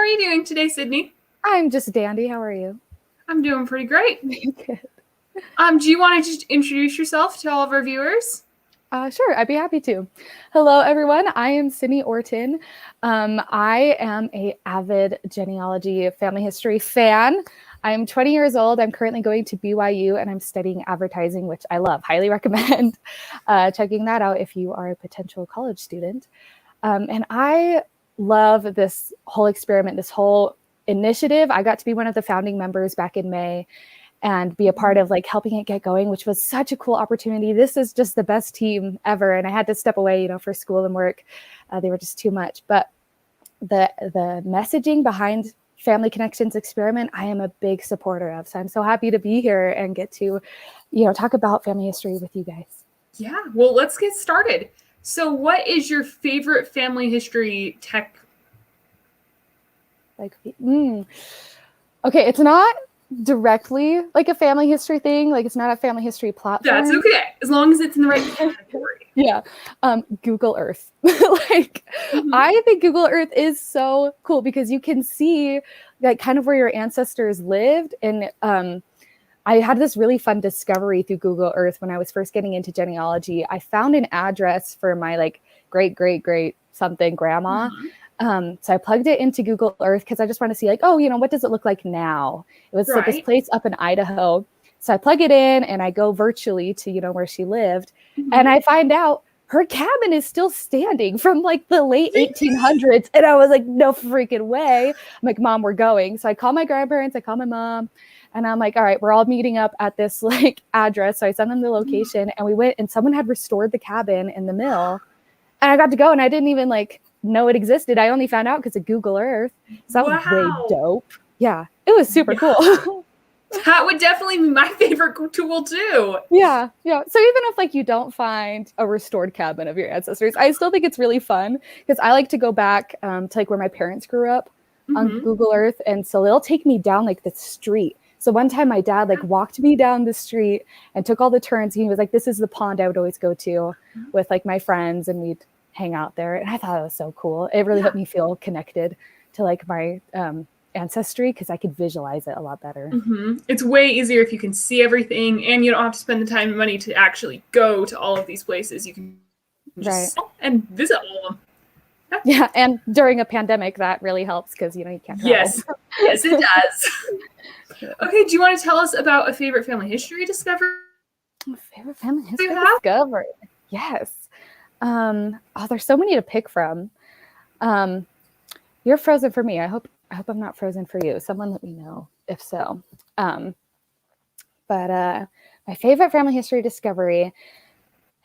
you doing today, Sydney? I'm just dandy. How are you? I'm doing pretty great. Good. Do you want to just introduce yourself to all of our viewers? Sure, I'd be happy to. Hello, everyone. I am Sydney Orton. I am an avid genealogy family history fan. I'm 20 years old. I'm currently going to BYU and I'm studying advertising, which I love. Highly recommend checking that out if you are a potential college student. And I love this whole experiment, this whole initiative. I got to be one of the founding members back in May and be a part of like helping it get going, which was such a cool opportunity. This is just the best team ever. And I had to step away, for school and work. They were just too much. But the messaging behind Family Connections experiment, I am a big supporter of. So I'm so happy to be here and get to, talk about family history with you guys. Yeah, well, let's get started. So what is your favorite family history tech? Okay, it's not directly like a family history thing. Like it's not a family history platform. That's okay, as long as it's in the right category. Yeah. Google Earth. I think Google Earth is so cool because you can see like kind of where your ancestors lived. And I had this really fun discovery through Google Earth when I was first getting into genealogy. I found an address for my like great something grandma. So I plugged it into Google Earth because I just want to see like, what does it look like now? It was like this place up in Idaho. So I plug it in and I go virtually to, where she lived. And I find out her cabin is still standing from like the late 1800s. And I was like, no freaking way. I'm like, Mom, we're going. So I call my grandparents, I call my mom. And I'm like, all right, we're all meeting up at this like address. So I sent them the location and we went and someone had restored the cabin in the mill. And I got to go and I didn't even like know it existed. I only found out because of Google Earth. So that was way dope. Yeah, it was super cool. That would definitely be my favorite tool too. Yeah. So even if like you don't find a restored cabin of your ancestors, I still think it's really fun because I like to go back to like where my parents grew up on Google Earth. And so they'll take me down like the street. So one time my dad like walked me down the street and took all the turns. He was like, this is the pond I would always go to with like my friends and we'd hang out there. And I thought it was so cool. It really helped me feel connected to like my ancestry because I could visualize it a lot better. It's way easier if you can see everything and you don't have to spend the time and money to actually go to all of these places. You can just and visit all of them. Yeah, and during a pandemic, that really helps because, you can't travel. Yes, it does. Okay, do you want to tell us about a favorite family history discovery? Favorite family history discovery? Yes. There's so many to pick from. You're frozen for me. I hope I'm not frozen for you. Someone let me know if so. But my favorite family history discovery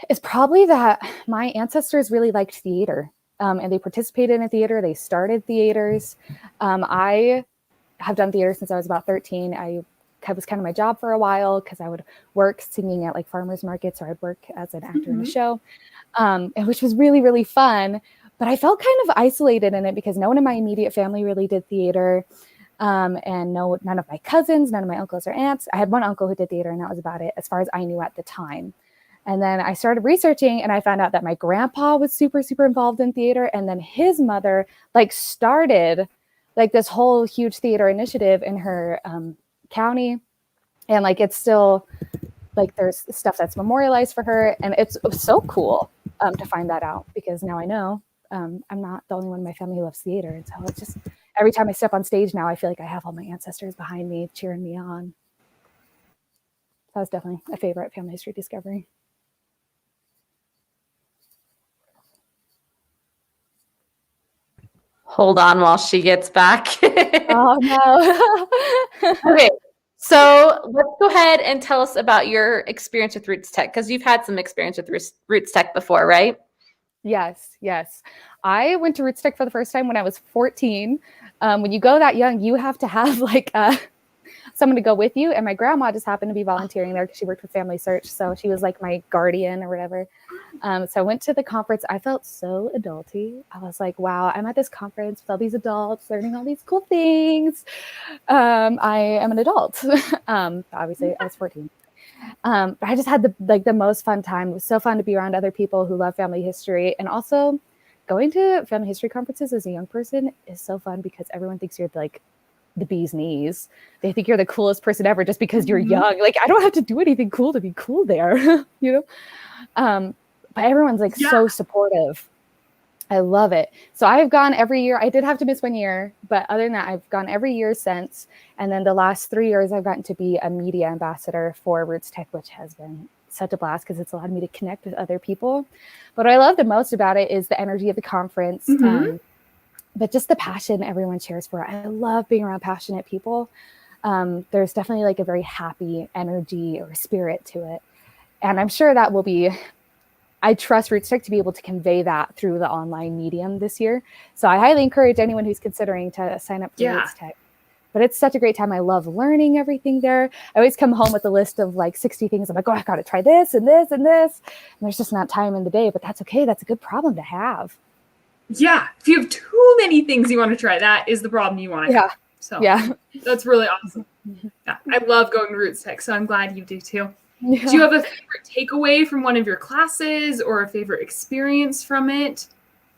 is probably that my ancestors really liked theater. And they participated in theater. They started theaters. I have done theater since I was about 13. It was kind of my job for a while because I would work singing at like farmers markets or I'd work as an actor in a show, which was really, really fun. But I felt kind of isolated in it because no one in my immediate family really did theater. And none of my cousins, none of my uncles or aunts. I had one uncle who did theater and that was about it as far as I knew at the time. And then I started researching and I found out that my grandpa was super, super involved in theater. And then his mother like started like this whole huge theater initiative in her county. And like, it's still like, there's stuff that's memorialized for her. And it was so cool to find that out because now I know I'm not the only one in my family who loves theater. And so it's just, every time I step on stage now, I feel like I have all my ancestors behind me cheering me on. That was definitely a favorite family history discovery. Hold on while she gets back. Oh, no. Okay, so let's go ahead and tell us about your experience with RootsTech because you've had some experience with RootsTech before, right? Yes. I went to RootsTech for the first time when I was 14. When you go that young, you have to have like someone to go with you. And my grandma just happened to be volunteering there because she worked with Family Search. So she was like my guardian or whatever. So I went to the conference. I felt so adulty. I was like, wow, I'm at this conference with all these adults learning all these cool things. I am an adult. Obviously, I was 14. But I just had the most fun time. It was so fun to be around other people who love family history and also going to family history conferences as a young person is so fun because everyone thinks you're like the bee's knees. They think you're the coolest person ever just because you're young. Like, I don't have to do anything cool to be cool there, you know? But everyone's like so supportive. I love it. So I've gone every year. I did have to miss 1 year, but other than that, I've gone every year since. And then the last 3 years, I've gotten to be a media ambassador for RootsTech, which has been such a blast because it's allowed me to connect with other people. What I love the most about it is the energy of the conference, but just the passion everyone shares for it. I love being around passionate people. There's definitely like a very happy energy or spirit to it. And I'm sure that will be, I trust RootsTech to be able to convey that through the online medium this year. So I highly encourage anyone who's considering to sign up for RootsTech. But it's such a great time. I love learning everything there. I always come home with a list of like 60 things. I'm like, oh, I got to try this and this and this. And there's just not time in the day, but that's okay. That's a good problem to have. Yeah. If you have too many things you want to try, that is the problem you want to have. So that's really awesome. Yeah. I love going to RootsTech, so I'm glad you do too. Yeah. Do you have a favorite takeaway from one of your classes or a favorite experience from it?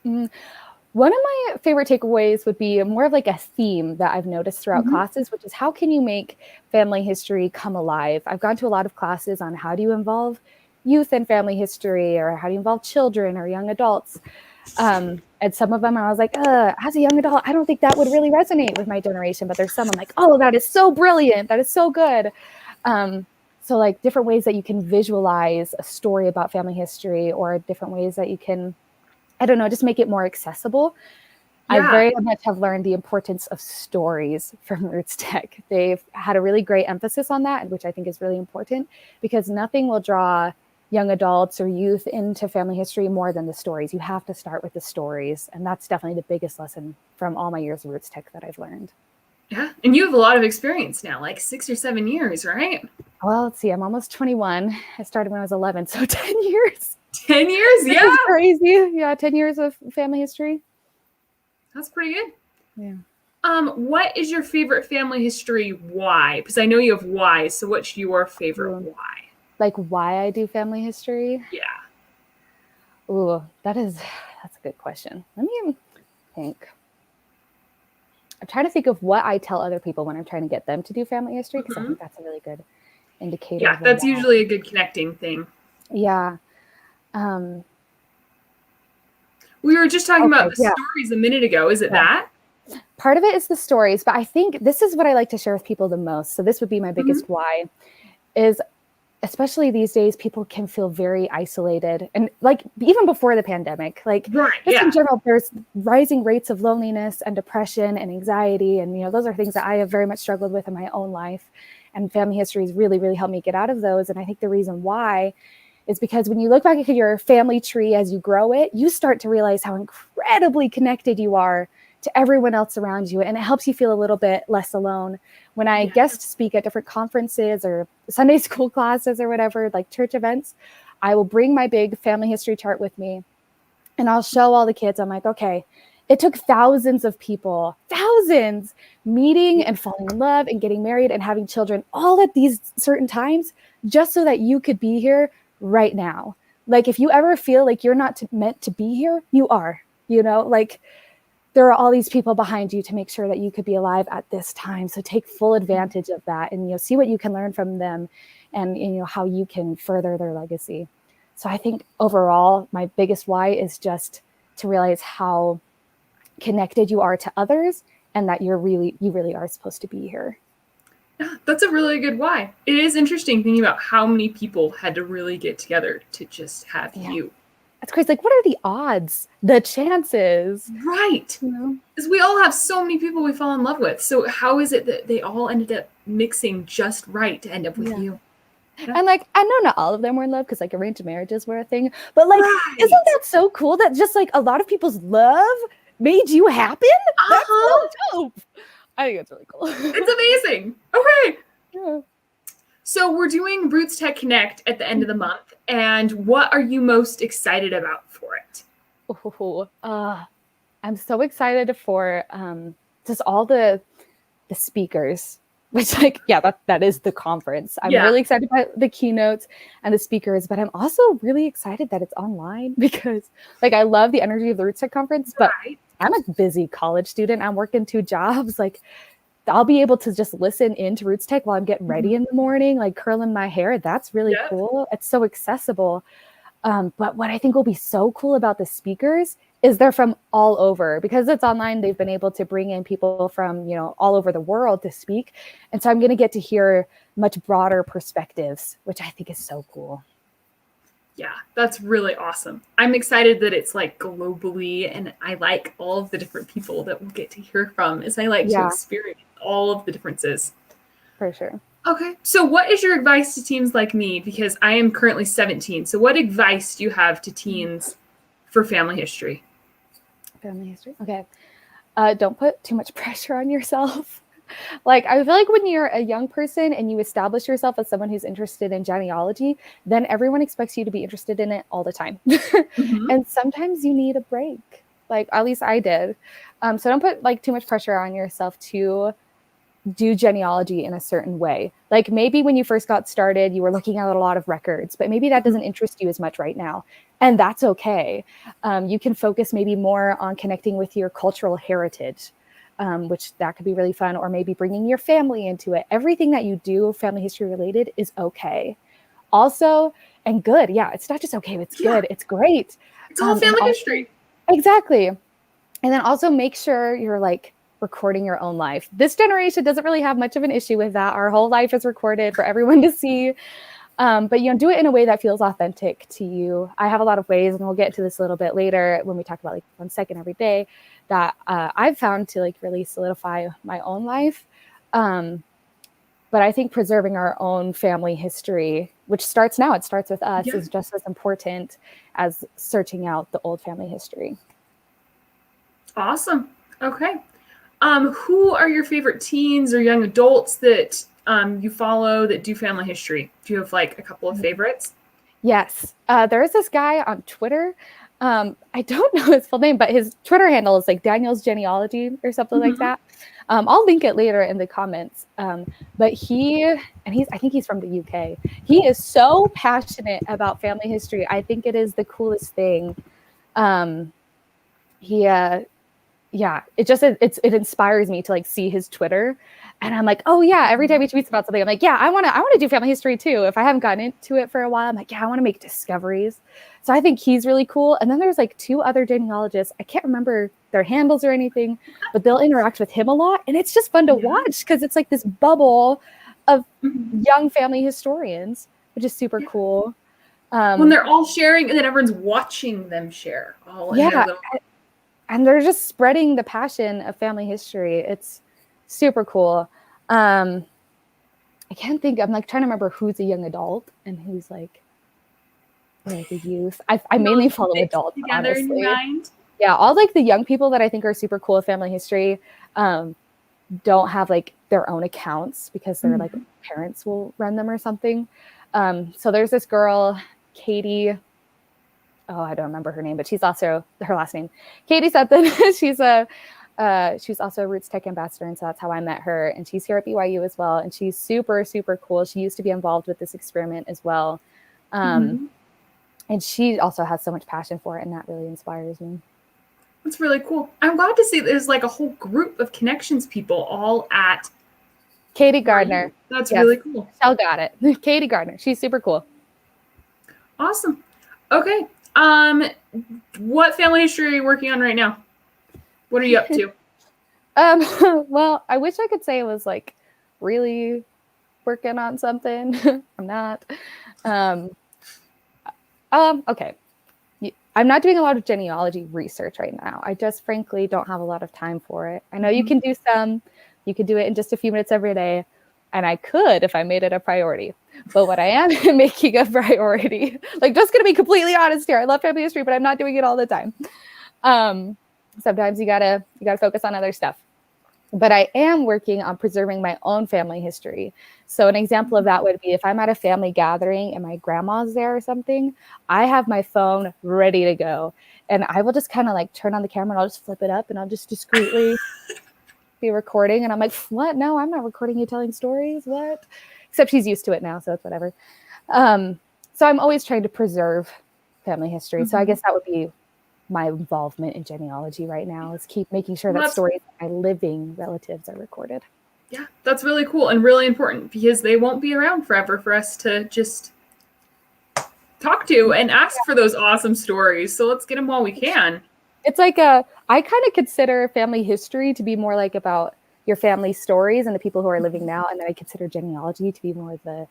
One of my favorite takeaways would be more of like a theme that I've noticed throughout classes, which is how can you make family history come alive? I've gone to a lot of classes on how do you involve youth in family history, or how do you involve children or young adults? And some of them I was like, as a young adult, I don't think that would really resonate with my generation. But there's some I'm like, oh, that is so brilliant. That is so good. So like different ways that you can visualize a story about family history, or different ways that you can, I don't know, just make it more accessible. I very much have learned the importance of stories from RootsTech. They've had a really great emphasis on that, which I think is really important, because nothing will draw young adults or youth into family history more than the stories. You have to start with the stories. And that's definitely the biggest lesson from all my years of RootsTech that I've learned. Yeah. And you have a lot of experience now, like 6 or 7 years, right? Well, let's see. I'm almost 21. I started when I was 11. So 10 years. 10 years? Yeah. That's crazy. Yeah. 10 years of family history. That's pretty good. Yeah. What is your favorite family history? Why? Because I know you have why. So what's your favorite why? Like why I do family history? Yeah. Ooh, that's a good question. Let me think. I'm trying to think of what I tell other people when I'm trying to get them to do family history, because I think that's a really good indicator. Yeah, that's usually a good connecting thing. Yeah. We were just talking about the stories a minute ago. Is it that? Part of it is the stories, but I think this is what I like to share with people the most. So this would be my biggest why, is especially these days, people can feel very isolated. And like even before the pandemic, like in general, there's rising rates of loneliness and depression and anxiety. And, you know, those are things that I have very much struggled with in my own life. And family history has really, really helped me get out of those. And I think the reason why is because when you look back at your family tree as you grow it, you start to realize how incredibly connected you are to everyone else around you. And it helps you feel a little bit less alone. When I guest speak at different conferences or Sunday school classes or whatever, like church events, I will bring my big family history chart with me and I'll show all the kids. I'm like, okay, it took thousands of people, meeting and falling in love and getting married and having children all at these certain times, just so that you could be here right now. Like if you ever feel like you're not meant to be here, you are, you know, like there are all these people behind you to make sure that you could be alive at this time. So take full advantage of that and, you know, see what you can learn from them and, you know, how you can further their legacy. So I think overall, my biggest why is just to realize how connected you are to others and that you really are supposed to be here. Yeah, that's a really good why. It is interesting thinking about how many people had to really get together to just have you. That's crazy. Like, what are the odds, the chances? Right. Because we all have so many people we fall in love with. So how is it that they all ended up mixing just right to end up with you? Yeah. And like, I know not all of them were in love because like arranged marriages were a thing. But like, isn't that so cool that just like a lot of people's love made you happen? That's so dope. I think it's really cool. It's amazing. Okay. Yeah. So we're doing RootsTech Connect at the end of the month, and what are you most excited about for it? I'm so excited for just all the speakers. which like, yeah, that is the conference. I'm really excited about the keynotes and the speakers, but I'm also really excited that it's online because like, I love the energy of the RootsTech conference, but I'm a busy college student. I'm working 2 jobs. Like I'll be able to just listen into RootsTech while I'm getting ready in the morning, like curling my hair. That's really cool. It's so accessible. But what I think will be so cool about the speakers is they're from all over. Because it's online, they've been able to bring in people from, all over the world to speak. And so I'm going to get to hear much broader perspectives, which I think is so cool. Yeah, that's really awesome. I'm excited that it's like globally, and I like all of the different people that we'll get to hear from as I like to experience all of the differences. For sure. Okay, so what is your advice to teens like me? Because I am currently 17. So what advice do you have to teens for family history? Family history? Okay. Don't put too much pressure on yourself. Like, I feel like when you're a young person and you establish yourself as someone who's interested in genealogy, then everyone expects you to be interested in it all the time. And sometimes you need a break. Like, at least I did. So don't put like too much pressure on yourself to do genealogy in a certain way. Like maybe when you first got started, you were looking at a lot of records, but maybe that doesn't interest you as much right now. And that's okay. You can focus maybe more on connecting with your cultural heritage. Which that could be really fun, or maybe bringing your family into it. Everything that you do family history related is okay. Also, and good. Yeah, it's not just okay, it's good. It's great. It's all family history. Exactly. And then also make sure you're like recording your own life. This generation doesn't really have much of an issue with that. Our whole life is recorded for everyone to see. But do it in a way that feels authentic to you. I have a lot of ways, and we'll get to this a little bit later when we talk about like 1 second every day, that I've found to like really solidify my own life. But I think preserving our own family history, which starts now, it starts with us, is just as important as searching out the old family history. Awesome. Okay. Who are your favorite teens or young adults that you follow that do family history? Do you have like a couple of favorites? Yes. There's this guy on Twitter. I don't know his full name, but his Twitter handle is like Daniel's Genealogy or something like that. I'll link it later in the comments. But I think he's from the UK. He is so passionate about family history. I think it is the coolest thing. It inspires me to like see his Twitter, and I'm like, oh yeah, every time he tweets about something, I'm like, yeah, I want to do family history too. If I haven't gotten into it for a while, I'm like, yeah, I want to make discoveries. So I think he's really cool. And then there's like 2 other genealogists. I can't remember their handles or anything, but they'll interact with him a lot, and it's just fun to watch because it's like this bubble of young family historians, which is super cool. When they're all sharing, and then everyone's watching them share. And they're just spreading the passion of family history. It's super cool. I can't think. I'm like trying to remember who's a young adult and who's like a youth. I mainly follow adults, honestly. Yeah, all like the young people that I think are super cool with family history don't have like their own accounts because their like parents will run them or something. So there's this girl, Katie. Oh, I don't remember her name, but she's also her last name, Katie Sutton. She's also a RootsTech ambassador, and so that's how I met her. And she's here at BYU as well, and she's super, super cool. She used to be involved with this experiment as well, and she also has so much passion for it, and that really inspires me. That's really cool. I'm glad to see there's like a whole group of connections people all at Katie Gardner. That's really cool. Shell got it. Katie Gardner. She's super cool. Awesome. Okay. What family history are you working on right now? What are you up to? Well, I wish I could say it was like really working on something. I'm not. Okay. I'm not doing a lot of genealogy research right now. I just frankly don't have a lot of time for it. I know you can do some. You could do it in just a few minutes every day. And I could if I made it a priority. But what I am making a priority, like just going to be completely honest here. I love family history, but I'm not doing it all the time. Sometimes you gotta focus on other stuff. But I am working on preserving my own family history. So an example of that would be if I'm at a family gathering and my grandma's there or something, I have my phone ready to go. And I will just kind of like turn on the camera and I'll just flip it up and I'll just discreetly be recording. And I'm like, what? No, I'm not recording you telling stories. What? Except she's used to it now, so it's whatever. So I'm always trying to preserve family history. So I guess that would be my involvement in genealogy right now, is keep making sure that stories of my living relatives are recorded. Yeah, that's really cool and really important, because they won't be around forever for us to just talk to and ask for those awesome stories. So let's get them while we can. It's like I kind of consider family history to be more like about your family stories and the people who are living now. And then I consider genealogy to be more the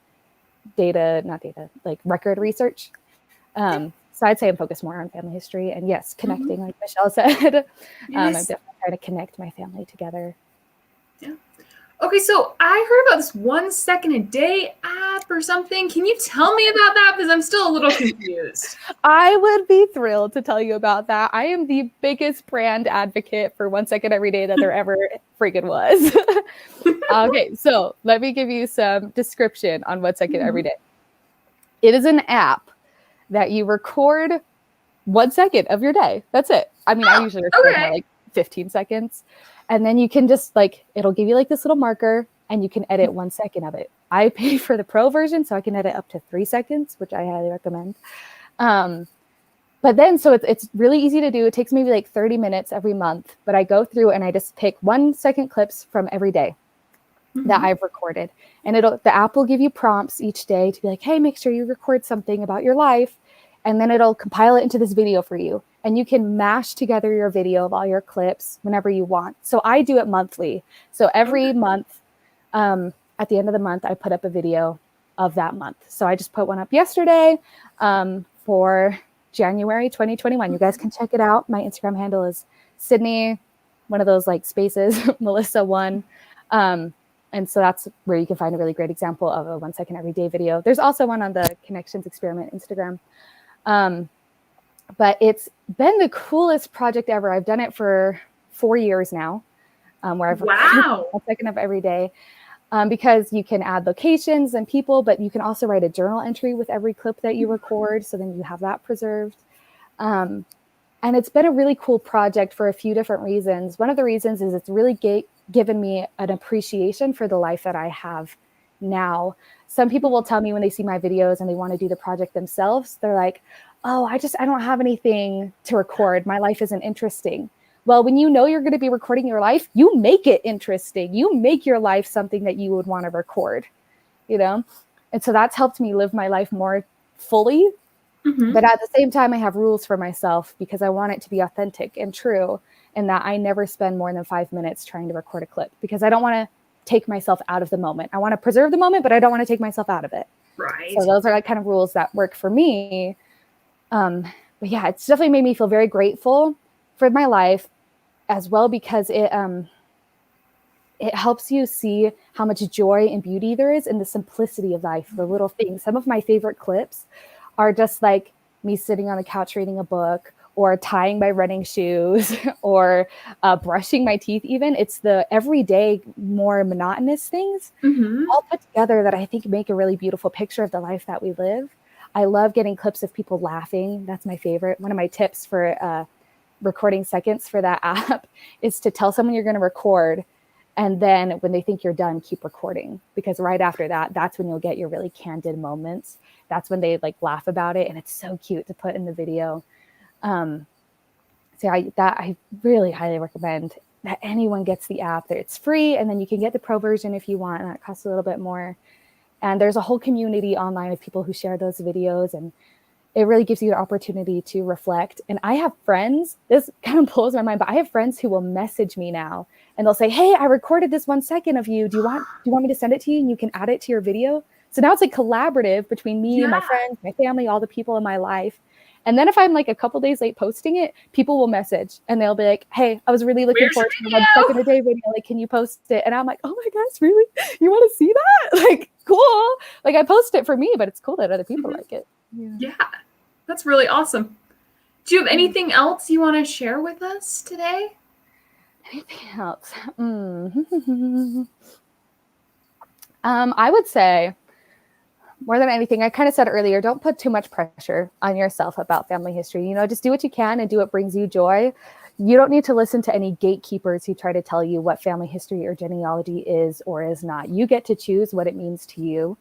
record research. So I'd say I'm focused more on family history, and yes, connecting, like Michelle said. I'm definitely trying to connect my family together. Yeah. Okay, so I heard about this 1 second a day app or something. Can you tell me about that? Because I'm still a little confused. I would be thrilled to tell you about that. I am the biggest brand advocate for 1 second every day that there ever freaking was. Okay, so let me give you some description on 1 second every day. It is an app that you record 1 second of your day. That's it. I mean, I usually record more like 15 seconds. And then you can just it'll give you like this little marker, and you can edit 1 second of it. I pay for the pro version, so I can edit up to 3 seconds, which I highly recommend. But then, so it's really easy to do. It takes maybe like 30 minutes every month, but I go through and I just pick 1 second clips from every day that I've recorded. And the app will give you prompts each day to be like, hey, make sure you record something about your life. And then it'll compile it into this video for you. And you can mash together your video of all your clips whenever you want. So I do it monthly. So every month, at the end of the month, I put up a video of that month. So I just put one up yesterday for January 2021. You guys can check it out. My Instagram handle is Sydney, one of those like spaces, Melissa 1. And so that's where you can find a really great example of a 1 second every day video. There's also one on the Connections Experiment Instagram. But it's been the coolest project ever. I've done it for 4 years now, where I've recorded 1 second of every day, because you can add locations and people, but you can also write a journal entry with every clip that you record. So then you have that preserved. And it's been a really cool project for a few different reasons. One of the reasons is it's really given me an appreciation for the life that I have now. Some people will tell me when they see my videos and they want to do the project themselves, they're like, oh, I don't have anything to record. My life isn't interesting. Well, when you know you're going to be recording your life, you make it interesting. You make your life something that you would want to record, And so that's helped me live my life more fully. But at the same time, I have rules for myself because I want it to be authentic and true, and that I never spend more than 5 minutes trying to record a clip, because I don't want to take myself out of the moment. I want to preserve the moment, but I don't want to take myself out of it. Right. So those are like kind of rules that work for me. But yeah, it's definitely made me feel very grateful for my life as well, because it helps you see how much joy and beauty there is in the simplicity of life, the little things. Some of my favorite clips are just like me sitting on the couch reading a book, or tying my running shoes, or brushing my teeth even. It's the everyday, more monotonous things all put together that I think make a really beautiful picture of the life that we live. I love getting clips of people laughing. That's my favorite. One of my tips for recording seconds for that app is to tell someone you're going to record, and then when they think you're done, keep recording, because right after that, that's when you'll get your really candid moments. That's when they like laugh about it, and it's so cute to put in the video. So I really highly recommend that anyone gets the app. It's free, and then you can get the pro version if you want, and that costs a little bit more. And there's a whole community online of people who share those videos, and it really gives you an opportunity to reflect. And I have friends, this kind of blows my mind, but I have friends who will message me now, and they'll say, hey, I recorded this 1 second of you. Do you want me to send it to you, and you can add it to your video? So now it's like collaborative between me and my friends, my family, all the people in my life. And then if I'm like a couple days late posting it, people will message and they'll be like, hey, I was really looking forward to the 1 second a day video. Like, can you post it? And I'm like, oh my gosh, really? You want to see that? Like, cool. Like, I post it for me, but it's cool that other people like it. Yeah, that's really awesome. Do you have anything else you want to share with us today? Anything else? I would say, more than anything, I kind of said earlier, don't put too much pressure on yourself about family history. Just do what you can and do what brings you joy. You don't need to listen to any gatekeepers who try to tell you what family history or genealogy is or is not. You get to choose what it means to you.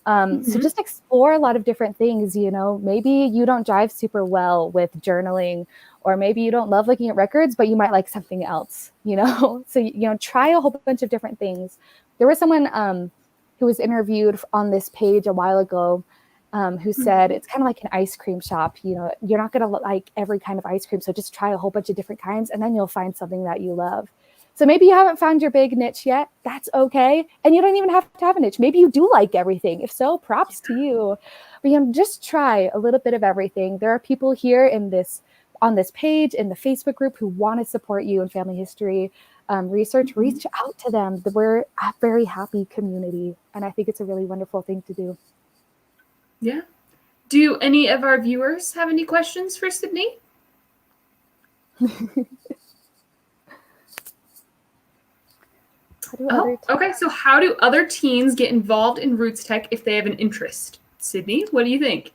So just explore a lot of different things. Maybe you don't jive super well with journaling, or maybe you don't love looking at records, but you might like something else, So, try a whole bunch of different things. There was someone who was interviewed on this page a while ago who said it's kind of like an ice cream shop. You're not going to like every kind of ice cream. So just try a whole bunch of different kinds, and then you'll find something that you love. So maybe you haven't found your big niche yet. That's okay. And you don't even have to have a niche. Maybe you do like everything. If so, props to you. But just try a little bit of everything. There are people here on this page in the Facebook group who want to support you in family history research. Reach out to them. We're a very happy community, and I think it's a really wonderful thing to do. Yeah. Do any of our viewers have any questions for Sydney? Okay. So how do other teens get involved in RootsTech if they have an interest? Sydney, what do you think?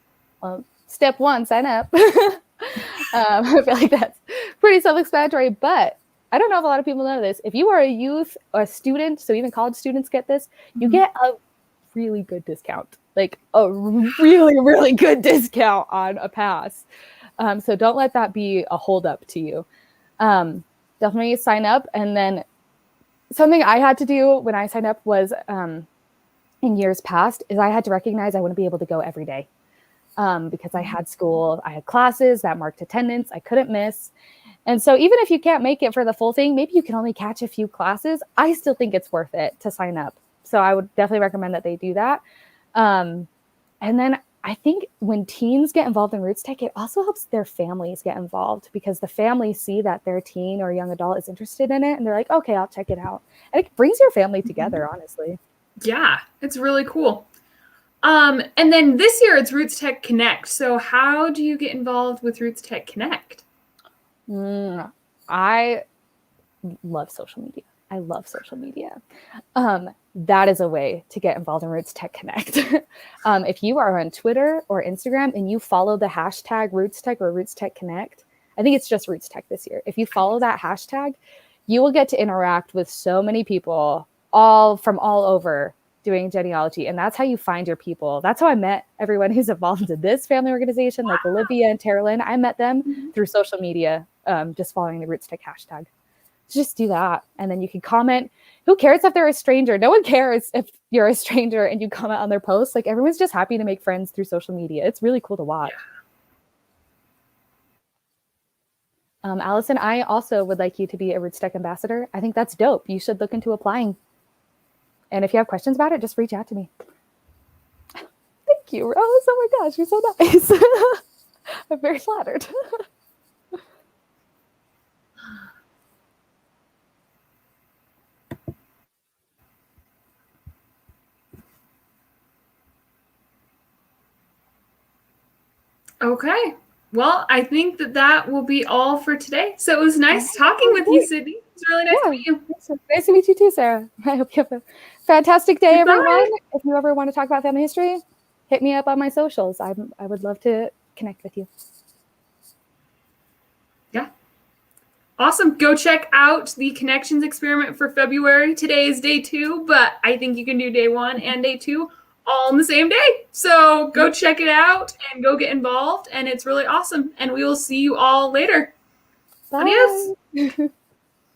Step 1, sign up. I feel like that's pretty self-explanatory, but I don't know if a lot of people know this. If you are a youth or a student, so even college students get this, you get a really good discount, like a really, really good discount on a pass. So don't let that be a holdup to you. Definitely sign up. And then something I had to do when I signed up was in years past is I had to recognize I wouldn't be able to go every day because I had school, I had classes that marked attendance, I couldn't miss. And so even if you can't make it for the full thing, maybe you can only catch a few classes. I still think it's worth it to sign up. So I would definitely recommend that they do that. And then I think when teens get involved in RootsTech, it also helps their families get involved because the families see that their teen or young adult is interested in it. And they're like, okay, I'll check it out. And it brings your family together, honestly. Yeah, it's really cool. And then this year it's RootsTech Connect. So how do you get involved with RootsTech Connect? I love social media. I love social media. That is a way to get involved in RootsTech Connect. If you are on Twitter or Instagram and you follow the hashtag RootsTech or RootsTech Connect, I think it's just RootsTech this year. If you follow that hashtag, you will get to interact with so many people all over doing genealogy. And that's how you find your people. That's how I met everyone who's involved in this family organization, like Olivia and Tara Lynn. I met them through social media, just following the RootsTech hashtag. Just do that. And then you can comment. Who cares if they're a stranger? No one cares if you're a stranger and you comment on their posts. Like everyone's just happy to make friends through social media. It's really cool to watch. Allison, I also would like you to be a RootsTech ambassador. I think that's dope. You should look into applying. And if you have questions about it, just reach out to me. Thank you, Rose. Oh my gosh, you're so nice. I'm very flattered. Okay. Well, I think that will be all for today. So it was nice talking with you, Sydney. It was really nice to meet you. Nice to meet you too, Sarah. I hope you have a fantastic day, everyone. If you ever want to talk about family history, hit me up on my socials. I would love to connect with you. Yeah. Awesome. Go check out the Connections experiment for February. Today is day 2, but I think you can do day 1 and day 2 all on the same day. So go check it out and go get involved. And it's really awesome. And we will see you all later. Bye. Adios.